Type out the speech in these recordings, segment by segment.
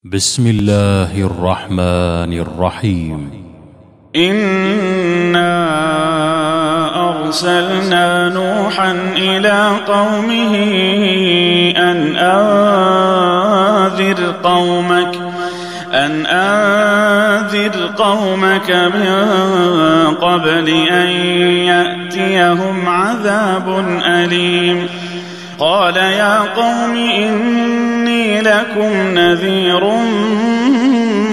بسم الله الرحمن الرحيم. إنا أرسلنا نوحا إلى قومه أن أنذر قومك من قبل أن يأتيهم عذاب أليم. قال يا قوم إني لكم نذير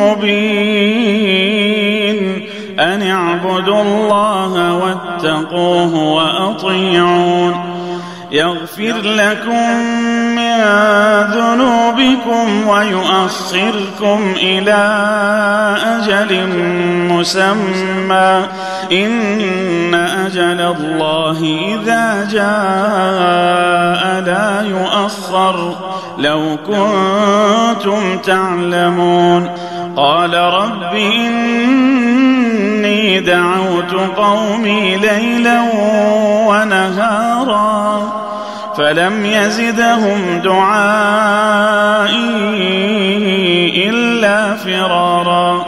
مبين أن اعبدوا الله واتقوه وأطيعون يغفر لكم من ذنوبكم ويؤخركم إلى أجل مسمى إن أجل الله إذا جاء لا يؤخر لو كنتم تعلمون. قال رب إني دعوت قومي ليلا ونهارا فلم يزدهم دعائي إلا فرارا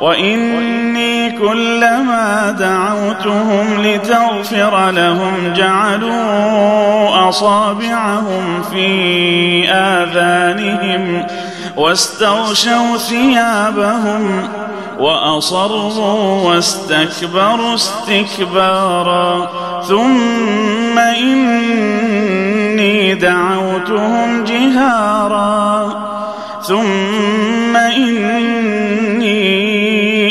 وإني كلما دعوتهم لتغفر لهم جعلوا أصابعهم في آذانهم واستغشوا ثيابهم وأصروا واستكبروا استكبارا ثم إني دعوتهم جهارا ثم إني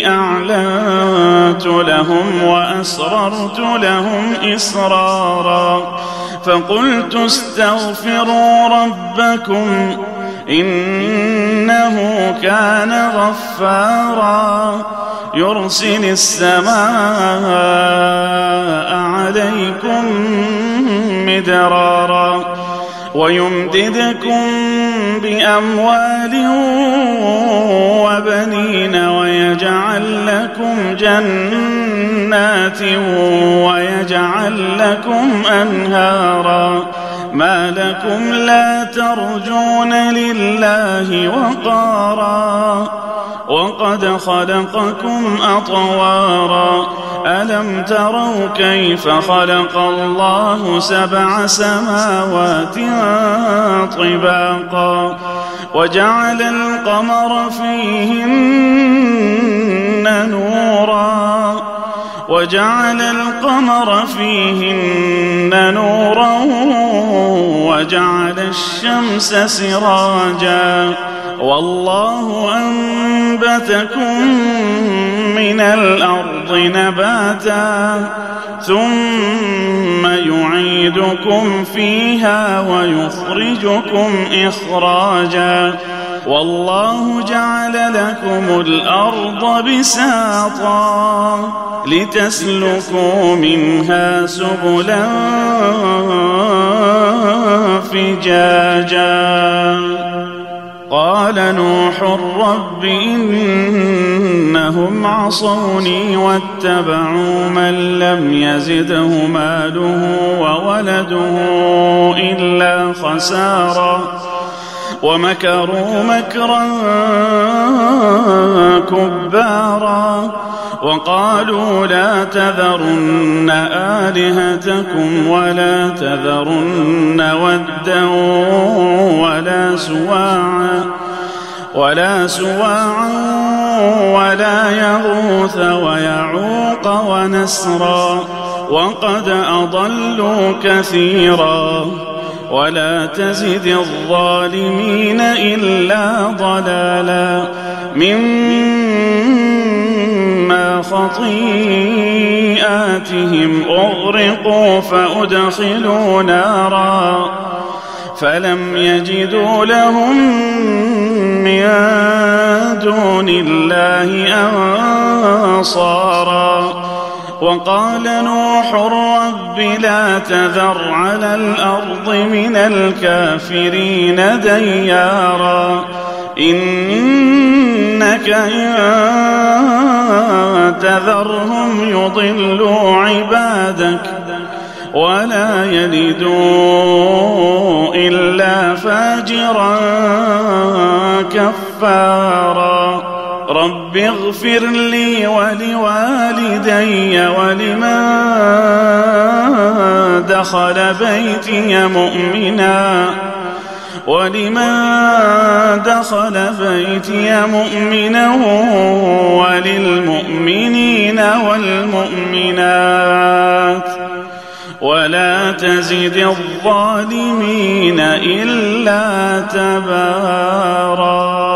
أعلنت لهم وأسررت لهم إسرارا فقلت استغفروا ربكم إنه كان غفارا يرسل السماء عليكم مدرارا ويمددكم بأموال وبنين ويجعل لكم جنات ويجعل لكم أنهارا ما لكم لا ترجون لله وقارا وقد خلقكم أطوارا ألم تروا كيف خلق الله 7 سماوات طباقا وجعل القمر فيهن نورا وجعل الشمس سراجا والله أنبتكم من الأرض نباتا ثم يعيدكم فيها ويخرجكم إخراجا والله جعل لكم الأرض بساطا لتسلكوا منها سبلا فجاجا. قال نوح رب إنهم عصوني واتبعوا من لم يزده ماله وولده إلا خسارا ومكروا مكرا كبارا وقالوا لا تذرن آلهتكم ولا تذرن ودا ولا سواعا ولا يغوث ويعوق ونسرا وقد أضلوا كثيرا ولا تزد الظالمين إلا ضلالا مما خطيئاتهم أغرقوا فأدخلوا نارا فلم يجدوا لهم من دون الله أنصارا. وقال نوح رب لا تذر على الأرض من الكافرين ديارا إنك إن تذرهم يضلوا عبادك ولا يلدوا إلا فاجرا كفارا. غفارا رب اغفر لي ولوالدي ولمن دخل بيتي مؤمنا وللمؤمنين والمؤمنات ولا تزد الظالمين إلا تبارا.